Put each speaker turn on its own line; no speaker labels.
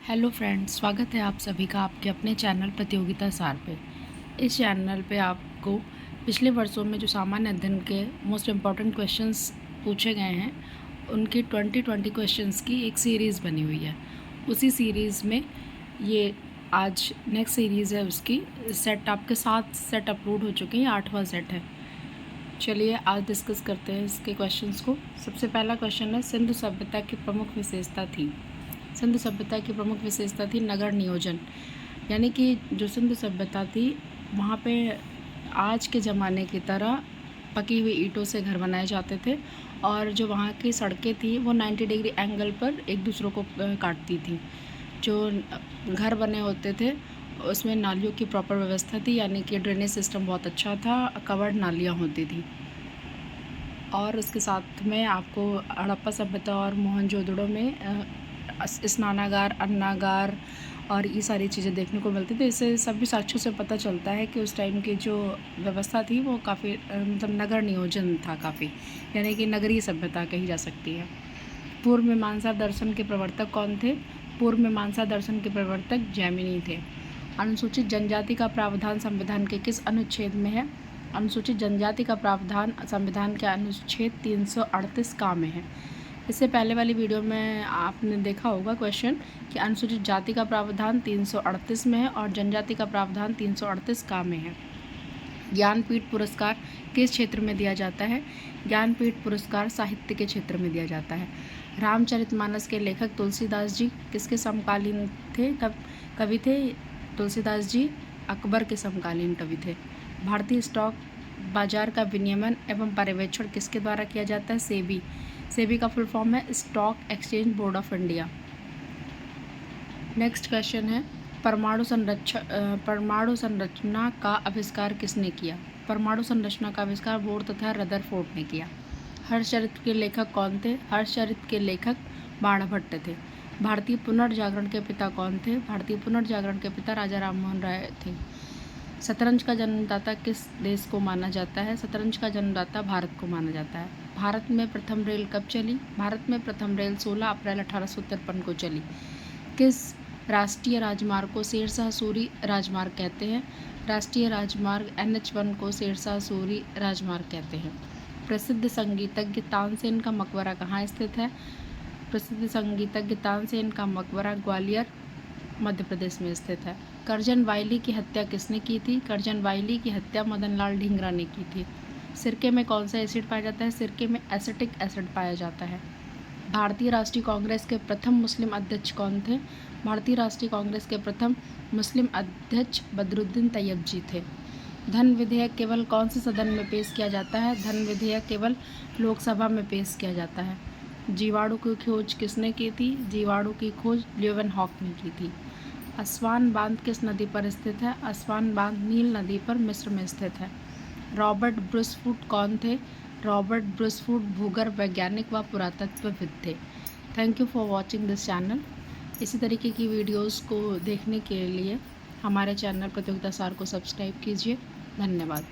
Hello friends, स्वागत है आप सभी का आपके अपने चैनल प्रतियोगिता सार पे। इस चैनल पे आपको पिछले वर्षों में जो सामान्य अध्ययन के मोस्ट इम्पॉर्टेंट क्वेश्चंस पूछे गए हैं उनकी 2020 क्वेश्चंस की एक सीरीज़ बनी हुई है। उसी सीरीज़ में ये आज नेक्स्ट सीरीज़ है, उसकी सेट आपके 7 सेट अपलोड हो चुके हैं, 8वां सेट है। चलिए आज डिस्कस करते हैं इसके क्वेश्चंस को। सबसे पहला क्वेश्चन है, सिंधु सभ्यता की प्रमुख विशेषता थी। सिंधु सभ्यता की प्रमुख विशेषता थी नगर नियोजन, यानी कि जो सिंधु सभ्यता थी वहाँ पे आज के ज़माने की तरह पकी हुई ईंटों से घर बनाए जाते थे और जो वहाँ की सड़कें थी वो 90 डिग्री एंगल पर एक दूसरों को काटती थी। जो घर बने होते थे उसमें नालियों की प्रॉपर व्यवस्था थी, यानी कि ड्रेनेज सिस्टम बहुत अच्छा था, कवर्ड नालियाँ होती थी। और उसके साथ में आपको हड़प्पा सभ्यता और मोहनजोदड़ो में स्नानागार, अन्नागार और ये सारी चीज़ें देखने को मिलती थी। इससे सभी साक्ष्यों से पता चलता है कि उस टाइम की जो व्यवस्था थी वो काफ़ी मतलब नगर नियोजन था काफ़ी, यानी कि नगरीय सभ्यता कही जा सकती है। पूर्व मीमांसा दर्शन के प्रवर्तक कौन थे? पूर्व मीमांसा दर्शन के प्रवर्तक जैमिनी थे। अनुसूचित जनजाति का प्रावधान संविधान के किस अनुच्छेद में है? अनुसूचित जनजाति का प्रावधान संविधान के अनुच्छेद 338 का में है। इससे पहले वाली वीडियो में आपने देखा होगा क्वेश्चन कि अनुसूचित जाति का प्रावधान 338 में है और जनजाति का प्रावधान 338 का में है। ज्ञानपीठ पुरस्कार किस क्षेत्र में दिया जाता है? ज्ञानपीठ पुरस्कार साहित्य के क्षेत्र में दिया जाता है। रामचरितमानस के लेखक तुलसीदास जी किसके समकालीन थे? कवि थे? तुलसीदास जी अकबर के समकालीन कवि थे। भारतीय स्टॉक बाजार का विनियमन एवं पर्यवेक्षण किसके द्वारा किया जाता है? सेबी। सेबी का फुल फॉर्म है stock exchange board of India. Next question है, परमाणु संरचना का आविष्कार किसने किया? परमाणु संरचना का आविष्कार बोर तथा रदरफोर्ड ने किया। हर्षचरित्र के लेखक कौन थे? हर्षचरित्र के लेखक बाणभट्ट थे। भारतीय पुनर्जागरण के पिता कौन थे? भारतीय पुनर्जागरण के पिता राजा राममोहन राय थे। शतरंज का जन्मदाता किस देश को माना जाता है? शतरंज का जन्मदाता भारत को माना जाता है। भारत में प्रथम रेल कब चली? भारत में प्रथम रेल 16 अप्रैल 1853 को चली। किस राष्ट्रीय राजमार्ग को शेरशाह सूरी राजमार्ग कहते हैं? राष्ट्रीय राजमार्ग NH1 को शेरशाह सूरी राजमार्ग कहते हैं। प्रसिद्ध संगीतज्ञ तानसेन का मकबरा कहाँ स्थित है? प्रसिद्ध संगीतज्ञ तानसेन का मकबरा ग्वालियर मध्य प्रदेश में स्थित है। करजन वाइली की हत्या किसने की थी? करजन वाइली की हत्या मदनलाल ढींगरा ने की थी। सिरके में कौन सा एसिड पाया जाता है? सिरके में एसिटिक एसिड पाया जाता है। भारतीय राष्ट्रीय कांग्रेस के प्रथम मुस्लिम अध्यक्ष कौन थे? भारतीय राष्ट्रीय कांग्रेस के प्रथम मुस्लिम अध्यक्ष बदरुद्दीन तैयब जी थे। धन विधेयक केवल कौन से सदन में पेश किया जाता है? धन विधेयक केवल लोकसभा में पेश किया जाता है। जीवाणु की खोज किसने की थी? जीवाणु की खोज ल्यूवेनहॉक ने की थी। अस्वान बांध किस नदी पर स्थित है? अस्वान बांध नील नदी पर मिस्र में स्थित है। रॉबर्ट ब्रूसफुट कौन थे? रॉबर्ट ब्रूसफुट भूगर्भ वैज्ञानिक व पुरातत्वविद थे। Thank you for watching this channel. इसी तरीके की वीडियोस को देखने के लिए हमारे चैनल प्रतियोगिता सार को सब्सक्राइब कीजिए। धन्यवाद।